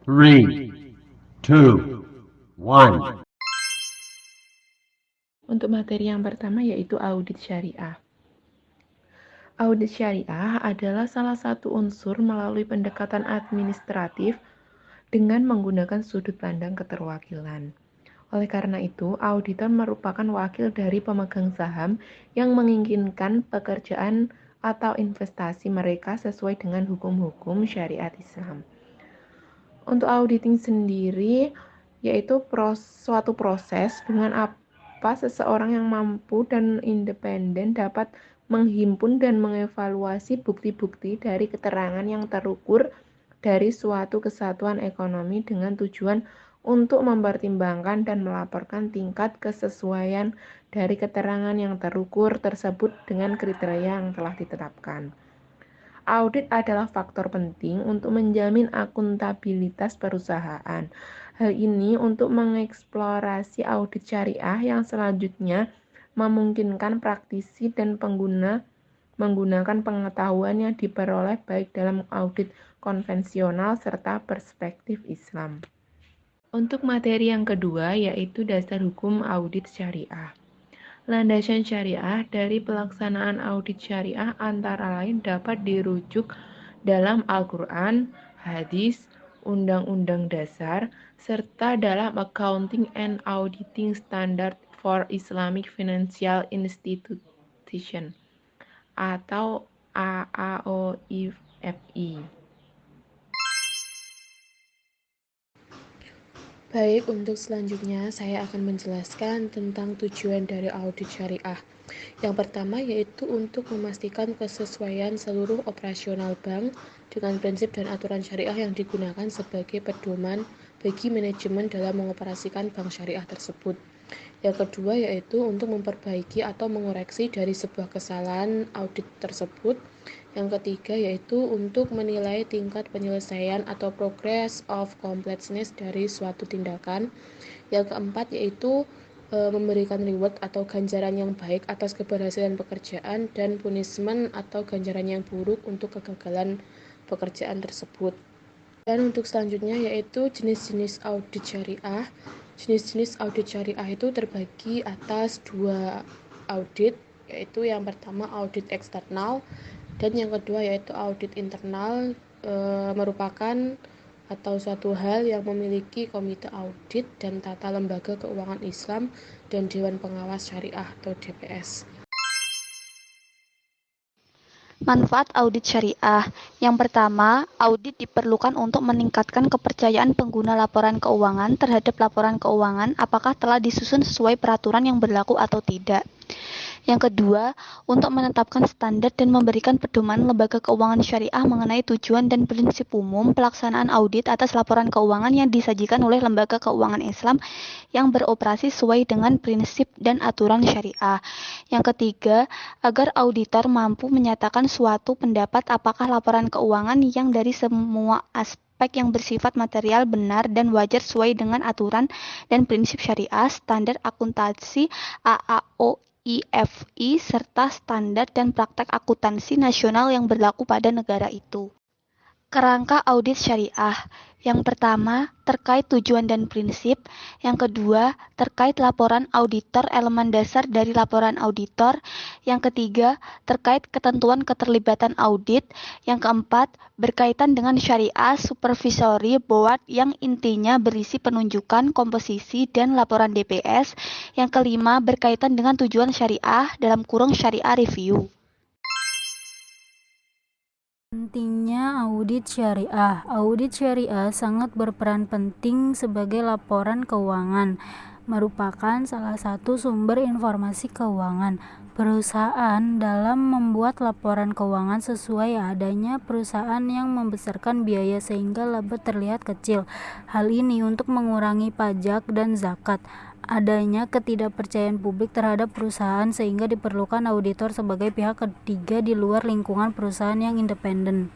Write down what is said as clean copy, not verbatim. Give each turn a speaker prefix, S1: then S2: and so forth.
S1: Three, two, one.
S2: Untuk materi yang pertama yaitu audit syariah. Audit syariah adalah salah satu unsur melalui pendekatan administratif dengan menggunakan sudut pandang keterwakilan. Oleh karena itu, auditor merupakan wakil dari pemegang saham yang menginginkan pekerjaan atau investasi mereka sesuai dengan hukum-hukum syariat Islam. Untuk auditing sendiri, yaitu suatu proses dengan apa seseorang yang mampu dan independen dapat menghimpun dan mengevaluasi bukti-bukti dari keterangan yang terukur dari suatu kesatuan ekonomi dengan tujuan untuk mempertimbangkan dan melaporkan tingkat kesesuaian dari keterangan yang terukur tersebut dengan kriteria yang telah ditetapkan. Audit adalah faktor penting untuk menjamin akuntabilitas perusahaan. Hal ini untuk mengeksplorasi audit syariah yang selanjutnya memungkinkan praktisi dan pengguna menggunakan pengetahuan yang diperoleh baik dalam audit konvensional serta perspektif Islam. Untuk materi yang kedua yaitu dasar hukum audit syariah. Landasan syariah dari pelaksanaan audit syariah antara lain dapat dirujuk dalam Al-Quran, hadis, undang-undang dasar, serta dalam Accounting and Auditing Standard for Islamic Financial Institution atau AAOIFI.
S3: Baik, untuk selanjutnya saya akan menjelaskan tentang tujuan dari audit syariah. Yang pertama yaitu untuk memastikan kesesuaian seluruh operasional bank dengan prinsip dan aturan syariah yang digunakan sebagai pedoman bagi manajemen dalam mengoperasikan bank syariah tersebut. Yang kedua yaitu untuk memperbaiki atau mengoreksi dari sebuah kesalahan audit tersebut. Yang ketiga yaitu untuk menilai tingkat penyelesaian atau progress of completeness dari suatu tindakan. Yang keempat yaitu memberikan reward atau ganjaran yang baik atas keberhasilan pekerjaan dan punishment atau ganjaran yang buruk untuk kegagalan pekerjaan tersebut. Dan untuk selanjutnya yaitu jenis-jenis audit syariah. Jenis-jenis audit syariah itu terbagi atas dua audit, yaitu yang pertama audit eksternal dan yang kedua yaitu audit internal, merupakan atau suatu hal yang memiliki komite audit dan tata lembaga keuangan Islam dan Dewan Pengawas Syariah atau DPS.
S4: Manfaat audit syariah. Yang pertama, audit diperlukan untuk meningkatkan kepercayaan pengguna laporan keuangan terhadap laporan keuangan apakah telah disusun sesuai peraturan yang berlaku atau tidak. Yang kedua, untuk menetapkan standar dan memberikan pedoman lembaga keuangan syariah mengenai tujuan dan prinsip umum pelaksanaan audit atas laporan keuangan yang disajikan oleh lembaga keuangan Islam yang beroperasi sesuai dengan prinsip dan aturan syariah. Yang ketiga, agar auditor mampu menyatakan suatu pendapat apakah laporan keuangan yang dari semua aspek yang bersifat material benar dan wajar sesuai dengan aturan dan prinsip syariah, standar akuntansi AAOIFI, serta standar dan praktek akuntansi nasional yang berlaku pada negara itu. Kerangka audit syariah. Yang pertama, terkait tujuan dan prinsip. Yang kedua, terkait laporan auditor, elemen dasar dari laporan auditor. Yang ketiga, terkait ketentuan keterlibatan audit. Yang keempat, berkaitan dengan syariah supervisory board yang intinya berisi penunjukan, komposisi, dan laporan DPS. Yang kelima, berkaitan dengan tujuan syariah dalam kurung syariah review.
S5: Pentingnya audit syariah. Audit syariah sangat berperan penting sebagai laporan keuangan, merupakan salah satu sumber informasi keuangan perusahaan dalam membuat laporan keuangan sesuai adanya perusahaan yang membesarkan biaya sehingga laba terlihat kecil. Hal ini untuk mengurangi pajak dan zakat. Adanya ketidakpercayaan publik terhadap perusahaan sehingga diperlukan auditor sebagai pihak ketiga di luar lingkungan perusahaan yang independen.